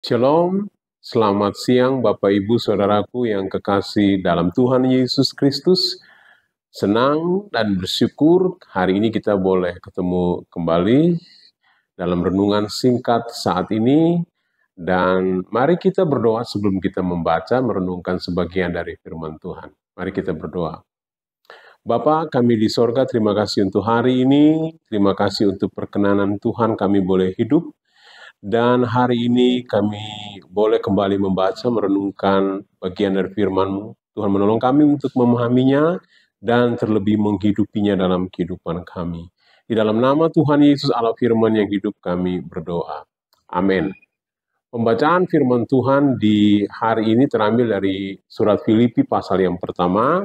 Shalom, selamat siang Bapak Ibu Saudaraku yang kekasih dalam Tuhan Yesus Kristus. Senang dan bersyukur hari ini kita boleh ketemu kembali dalam renungan singkat saat ini. Dan mari kita berdoa sebelum kita membaca, merenungkan sebagian dari firman Tuhan. Mari kita berdoa. Bapa kami di sorga, terima kasih untuk hari ini, terima kasih untuk perkenanan Tuhan kami boleh hidup. Dan hari ini kami boleh kembali membaca, merenungkan bagian dari firman-Mu. Tuhan menolong kami untuk memahaminya dan terlebih menghidupinya dalam kehidupan kami. Di dalam nama Tuhan Yesus Allah firman yang hidup kami berdoa. Amin. Pembacaan firman Tuhan di hari ini terambil dari surat Filipi pasal yang pertama.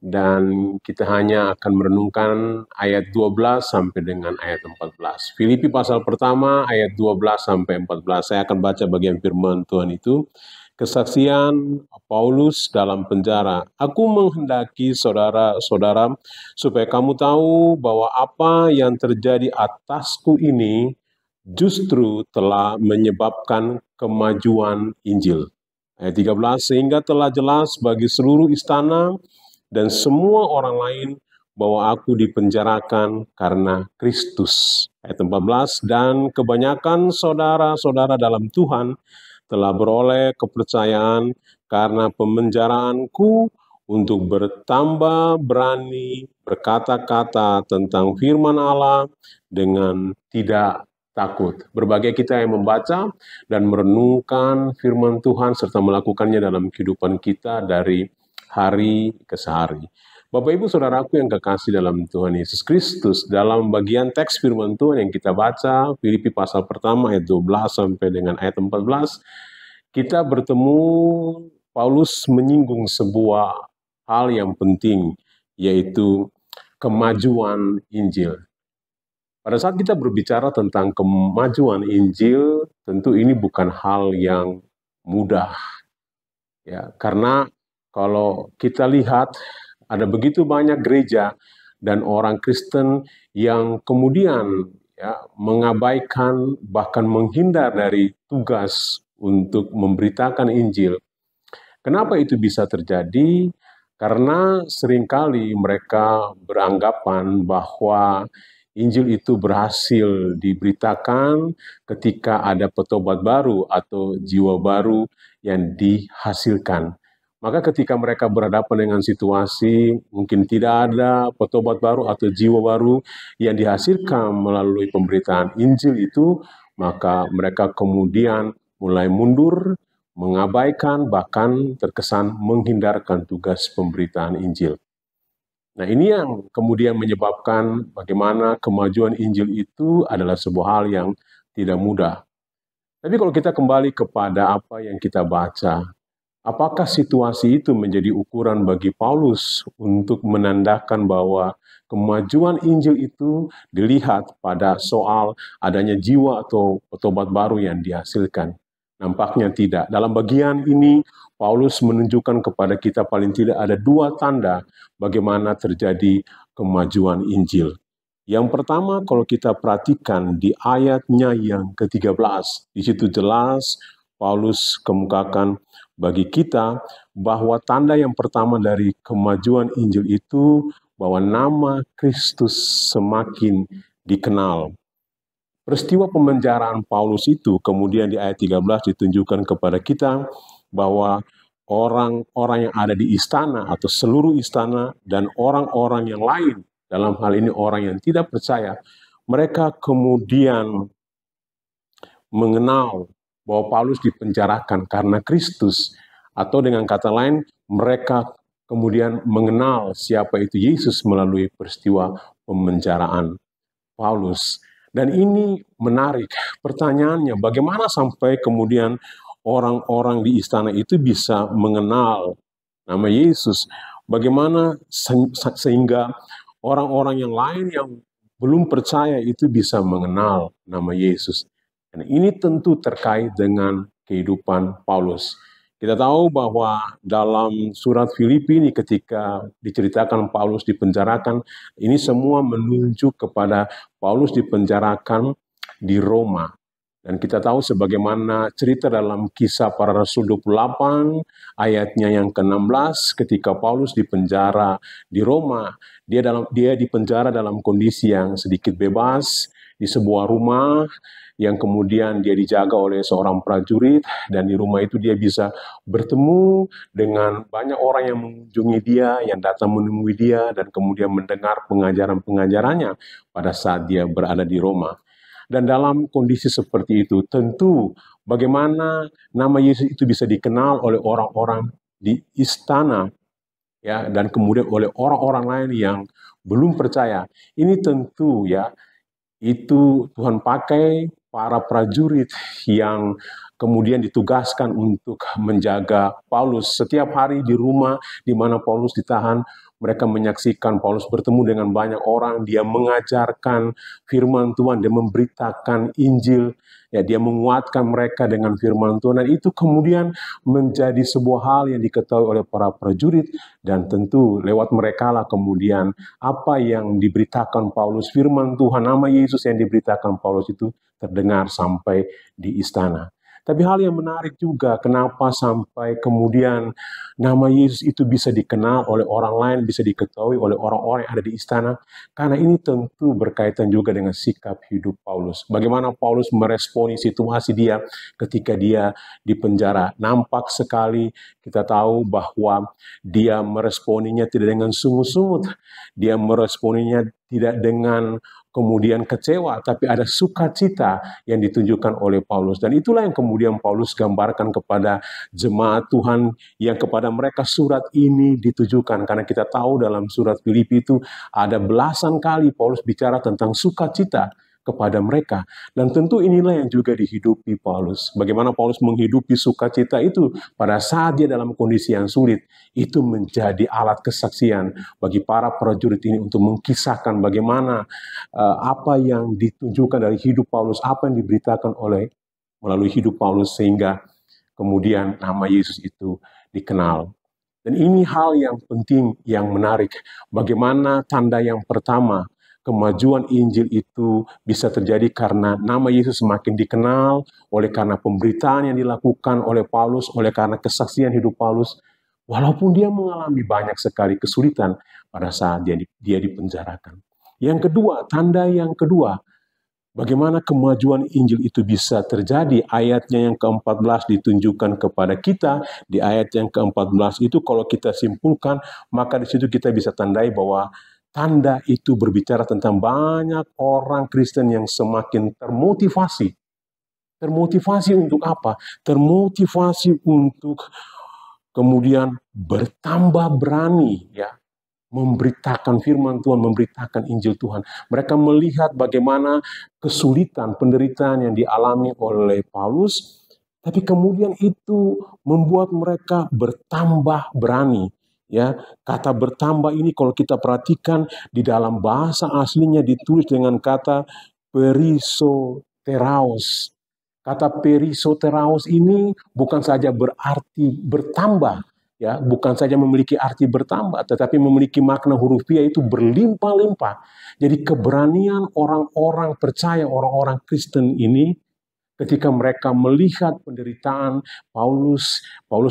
Dan kita hanya akan merenungkan ayat 12 sampai dengan ayat 14. Filipi pasal pertama ayat 12 sampai 14. Saya akan baca bagian firman Tuhan itu. Kesaksian Paulus dalam penjara. Aku menghendaki saudara-saudara supaya kamu tahu bahwa apa yang terjadi atasku ini justru telah menyebabkan kemajuan Injil. Ayat 13, sehingga telah jelas bagi seluruh istana dan semua orang lain bahwa aku dipenjarakan karena Kristus. Ayat 14, dan kebanyakan saudara-saudara dalam Tuhan telah beroleh kepercayaan karena pemenjaraanku untuk bertambah berani berkata-kata tentang firman Allah dengan tidak takut. Berbagai kita yang membaca dan merenungkan firman Tuhan serta melakukannya dalam kehidupan kita dari hari ke hari. Bapak Ibu Saudaraku yang kekasih dalam Tuhan Yesus Kristus, dalam bagian teks firman Tuhan yang kita baca, Filipi pasal pertama ayat 12 sampai dengan ayat 14, kita bertemu Paulus menyinggung sebuah hal yang penting, yaitu kemajuan Injil. Pada saat kita berbicara tentang kemajuan Injil, tentu ini bukan hal yang mudah. Ya, karena kalau kita lihat ada begitu banyak gereja dan orang Kristen yang kemudian mengabaikan bahkan menghindar dari tugas untuk memberitakan Injil. Kenapa itu bisa terjadi? Karena seringkali mereka beranggapan bahwa Injil itu berhasil diberitakan ketika ada petobat baru atau jiwa baru yang dihasilkan. Maka ketika mereka berhadapan dengan situasi mungkin tidak ada petobat baru atau jiwa baru yang dihasilkan melalui pemberitaan Injil itu, maka mereka kemudian mulai mundur, mengabaikan, bahkan terkesan menghindarkan tugas pemberitaan Injil. Nah, ini yang kemudian menyebabkan bagaimana kemajuan Injil itu adalah sebuah hal yang tidak mudah. Tapi kalau kita kembali kepada apa yang kita baca, apakah situasi itu menjadi ukuran bagi Paulus untuk menandakan bahwa kemajuan Injil itu dilihat pada soal adanya jiwa atau petobat baru yang dihasilkan? Nampaknya tidak. Dalam bagian ini, Paulus menunjukkan kepada kita paling tidak ada dua tanda bagaimana terjadi kemajuan Injil. Yang pertama, kalau kita perhatikan di ayatnya yang ke-13, di situ jelas Paulus kemukakan bagi kita bahwa tanda yang pertama dari kemajuan Injil itu bahwa nama Kristus semakin dikenal. Peristiwa pemenjaraan Paulus itu kemudian di ayat 13 ditunjukkan kepada kita bahwa orang-orang yang ada di istana atau seluruh istana dan orang-orang yang lain, dalam hal ini orang yang tidak percaya, mereka kemudian mengenal bahwa Paulus dipenjarakan karena Kristus, atau dengan kata lain, mereka kemudian mengenal siapa itu Yesus melalui peristiwa pemenjaraan Paulus. Dan ini menarik, pertanyaannya bagaimana sampai kemudian orang-orang di istana itu bisa mengenal nama Yesus? Bagaimana sehingga orang-orang yang lain yang belum percaya itu bisa mengenal nama Yesus? Dan ini tentu terkait dengan kehidupan Paulus. Kita tahu bahwa dalam surat Filipi ini ketika diceritakan Paulus dipenjarakan, ini semua menunjuk kepada Paulus dipenjarakan di Roma. Dan kita tahu sebagaimana cerita dalam Kisah Para Rasul 28 ayatnya yang ke-16 ketika Paulus dipenjara di Roma, dia dipenjara dalam kondisi yang sedikit bebas di sebuah rumah yang kemudian dia dijaga oleh seorang prajurit, dan di rumah itu dia bisa bertemu dengan banyak orang yang mengunjungi dia, yang datang menemui dia, dan kemudian mendengar pengajaran-pengajarannya pada saat dia berada di Roma. Dan dalam kondisi seperti itu, tentu bagaimana nama Yesus itu bisa dikenal oleh orang-orang di istana, ya, dan kemudian oleh orang-orang lain yang belum percaya. Ini tentu ya, itu Tuhan pakai para prajurit yang kemudian ditugaskan untuk menjaga Paulus. Setiap hari di rumah di mana Paulus ditahan, mereka menyaksikan Paulus bertemu dengan banyak orang, dia mengajarkan firman Tuhan, dia memberitakan Injil, ya, dia menguatkan mereka dengan firman Tuhan, dan itu kemudian menjadi sebuah hal yang diketahui oleh para prajurit, dan tentu lewat mereka lah kemudian apa yang diberitakan Paulus, firman Tuhan, nama Yesus yang diberitakan Paulus itu terdengar sampai di istana. Tapi hal yang menarik juga, kenapa sampai kemudian nama Yesus itu bisa dikenal oleh orang lain, bisa diketahui oleh orang-orang yang ada di istana, karena ini tentu berkaitan juga dengan sikap hidup Paulus. Bagaimana Paulus meresponi situasi dia ketika dia di penjara. Nampak sekali kita tahu bahwa dia meresponinya tidak dengan sungut-sungut, dia meresponinya tidak dengan kemudian kecewa, tapi ada sukacita yang ditunjukkan oleh Paulus. Dan itulah yang kemudian Paulus gambarkan kepada jemaat Tuhan yang kepada mereka surat ini ditujukan. Karena kita tahu dalam surat Filipi itu ada belasan kali Paulus bicara tentang sukacita kepada mereka. Dan tentu inilah yang juga dihidupi Paulus. Bagaimana Paulus menghidupi sukacita itu pada saat dia dalam kondisi yang sulit, itu menjadi alat kesaksian bagi para prajurit ini untuk mengkisahkan bagaimana apa yang ditunjukkan dari hidup Paulus, apa yang diberitakan melalui hidup Paulus, sehingga kemudian nama Yesus itu dikenal. Dan ini hal yang penting, yang menarik. Bagaimana tanda yang pertama kemajuan Injil itu bisa terjadi karena nama Yesus semakin dikenal, oleh karena pemberitaan yang dilakukan oleh Paulus, oleh karena kesaksian hidup Paulus, walaupun dia mengalami banyak sekali kesulitan pada saat dia dipenjarakan. Yang kedua, tanda yang kedua, bagaimana kemajuan Injil itu bisa terjadi. Ayatnya yang ke-14 ditunjukkan kepada kita. Di ayat yang ke-14 itu kalau kita simpulkan, maka di situ kita bisa tandai bahwa tanda itu berbicara tentang banyak orang Kristen yang semakin termotivasi. Termotivasi untuk apa? Termotivasi untuk kemudian bertambah berani, ya, memberitakan firman Tuhan, memberitakan Injil Tuhan. Mereka melihat bagaimana kesulitan, penderitaan yang dialami oleh Paulus, tapi kemudian itu membuat mereka bertambah berani. Ya, kata bertambah ini kalau kita perhatikan di dalam bahasa aslinya ditulis dengan kata perisoteraos. Kata perisoteraos ini bukan saja berarti bertambah, ya, bukan saja memiliki arti bertambah, tetapi memiliki makna hurufiah itu berlimpah-limpah. Jadi keberanian orang-orang percaya, orang-orang Kristen ini, ketika mereka melihat penderitaan Paulus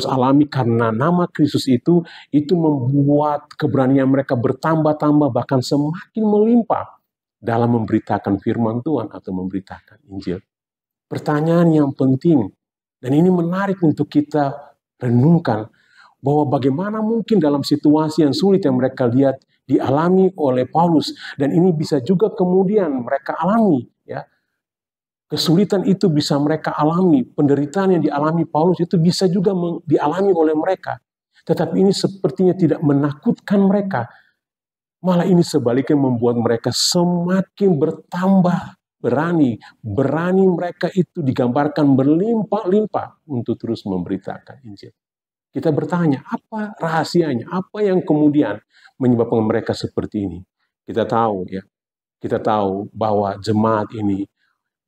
alami karena nama Kristus itu membuat keberanian mereka bertambah-tambah, bahkan semakin melimpah dalam memberitakan firman Tuhan atau memberitakan Injil. Pertanyaan yang penting, dan ini menarik untuk kita renungkan, bahwa bagaimana mungkin dalam situasi yang sulit yang mereka lihat dialami oleh Paulus, dan ini bisa juga kemudian mereka alami, ya. Kesulitan itu bisa mereka alami, penderitaan yang dialami Paulus itu bisa juga dialami oleh mereka. Tetapi ini sepertinya tidak menakutkan mereka. Malah ini sebaliknya membuat mereka semakin bertambah berani. Berani mereka itu digambarkan berlimpah-limpah untuk terus memberitakan Injil. Kita bertanya, apa rahasianya? Apa yang kemudian menyebabkan mereka seperti ini? Kita tahu, ya. Kita tahu bahwa jemaat ini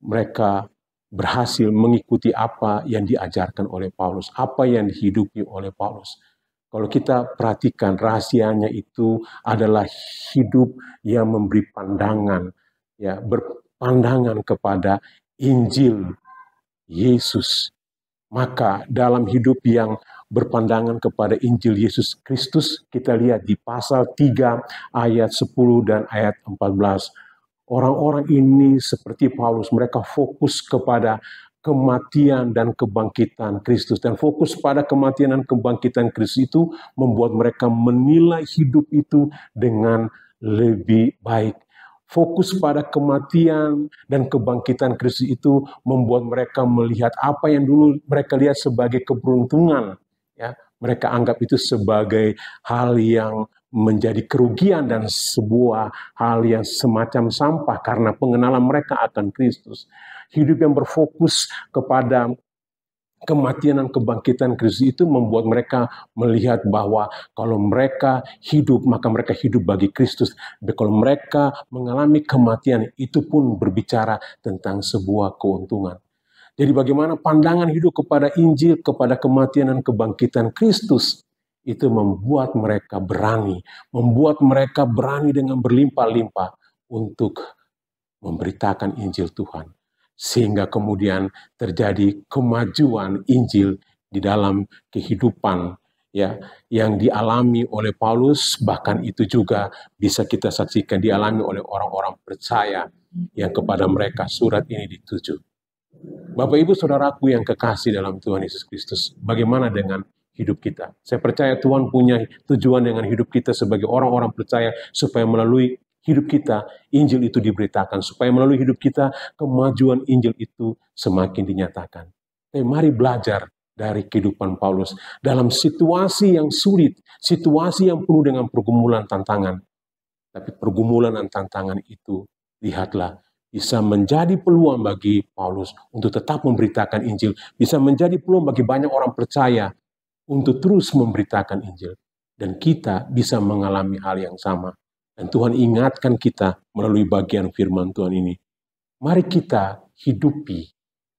mereka berhasil mengikuti apa yang diajarkan oleh Paulus, apa yang dihidupi oleh Paulus. Kalau kita perhatikan, rahasianya itu adalah hidup yang memberi pandangan, ya, berpandangan kepada Injil, Yesus. Maka dalam hidup yang berpandangan kepada Injil Yesus Kristus, kita lihat di pasal 3 ayat 10 dan ayat 14. Orang-orang ini seperti Paulus, mereka fokus kepada kematian dan kebangkitan Kristus. Dan fokus pada kematian dan kebangkitan Kristus itu membuat mereka menilai hidup itu dengan lebih baik. Fokus pada kematian dan kebangkitan Kristus itu membuat mereka melihat apa yang dulu mereka lihat sebagai keberuntungan. Ya, mereka anggap itu sebagai hal yang menjadi kerugian dan sebuah hal yang semacam sampah karena pengenalan mereka akan Kristus. Hidup yang berfokus kepada kematian dan kebangkitan Kristus itu membuat mereka melihat bahwa kalau mereka hidup, maka mereka hidup bagi Kristus. Dan kalau mereka mengalami kematian, itu pun berbicara tentang sebuah keuntungan. Jadi bagaimana pandangan hidup kepada Injil, kepada kematian dan kebangkitan Kristus, itu membuat mereka berani dengan berlimpah-limpah untuk memberitakan Injil Tuhan. Sehingga kemudian terjadi kemajuan Injil di dalam kehidupan ya yang dialami oleh Paulus, bahkan itu juga bisa kita saksikan dialami oleh orang-orang percaya yang kepada mereka surat ini dituju. Bapak Ibu Saudaraku yang kekasih dalam Tuhan Yesus Kristus, bagaimana dengan hidup kita? Saya percaya Tuhan punya tujuan dengan hidup kita sebagai orang-orang percaya supaya melalui hidup kita, Injil itu diberitakan. Supaya melalui hidup kita, kemajuan Injil itu semakin dinyatakan. Tapi mari belajar dari kehidupan Paulus. Dalam situasi yang sulit, situasi yang penuh dengan pergumulan tantangan. Tapi pergumulan dan tantangan itu, lihatlah, bisa menjadi peluang bagi Paulus untuk tetap memberitakan Injil. Bisa menjadi peluang bagi banyak orang percaya untuk terus memberitakan Injil. Dan kita bisa mengalami hal yang sama. Dan Tuhan ingatkan kita melalui bagian firman Tuhan ini. Mari kita hidupi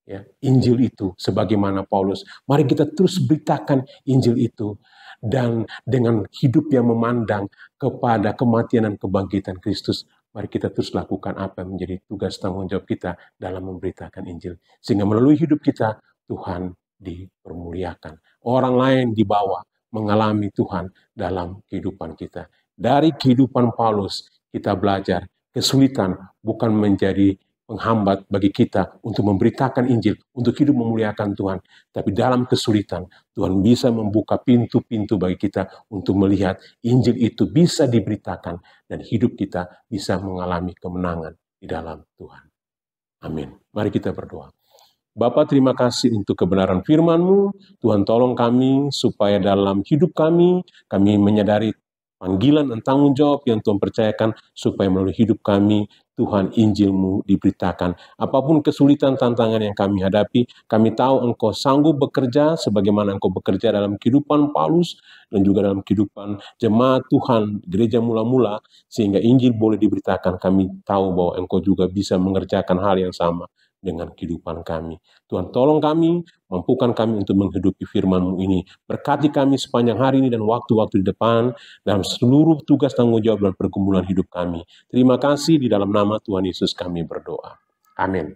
ya, Injil itu sebagaimana Paulus. Mari kita terus beritakan Injil itu. Dan dengan hidup yang memandang kepada kematian dan kebangkitan Kristus, mari kita terus lakukan apa yang menjadi tugas tanggung jawab kita dalam memberitakan Injil. Sehingga melalui hidup kita, Tuhan dipermuliakan. Orang lain di bawah mengalami Tuhan dalam kehidupan kita. Dari kehidupan Paulus, kita belajar kesulitan bukan menjadi penghambat bagi kita untuk memberitakan Injil, untuk hidup memuliakan Tuhan. Tapi dalam kesulitan, Tuhan bisa membuka pintu-pintu bagi kita untuk melihat Injil itu bisa diberitakan dan hidup kita bisa mengalami kemenangan di dalam Tuhan. Amin. Mari kita berdoa. Bapa, terima kasih untuk kebenaran firman-Mu. Tuhan tolong kami supaya dalam hidup kami menyadari panggilan dan tanggung jawab yang Tuhan percayakan supaya melalui hidup kami Tuhan Injil-Mu diberitakan. Apapun kesulitan tantangan yang kami hadapi, kami tahu Engkau sanggup bekerja sebagaimana Engkau bekerja dalam kehidupan Paulus dan juga dalam kehidupan jemaat Tuhan, gereja mula-mula, sehingga Injil boleh diberitakan. Kami tahu bahwa Engkau juga bisa mengerjakan hal yang sama dengan kehidupan kami. Tuhan tolong kami, mampukan kami untuk menghidupi firman-Mu ini. Berkati kami sepanjang hari ini dan waktu-waktu di depan dalam seluruh tugas tanggung jawab dan pergumulan hidup kami. Terima kasih, di dalam nama Tuhan Yesus kami berdoa. Amin.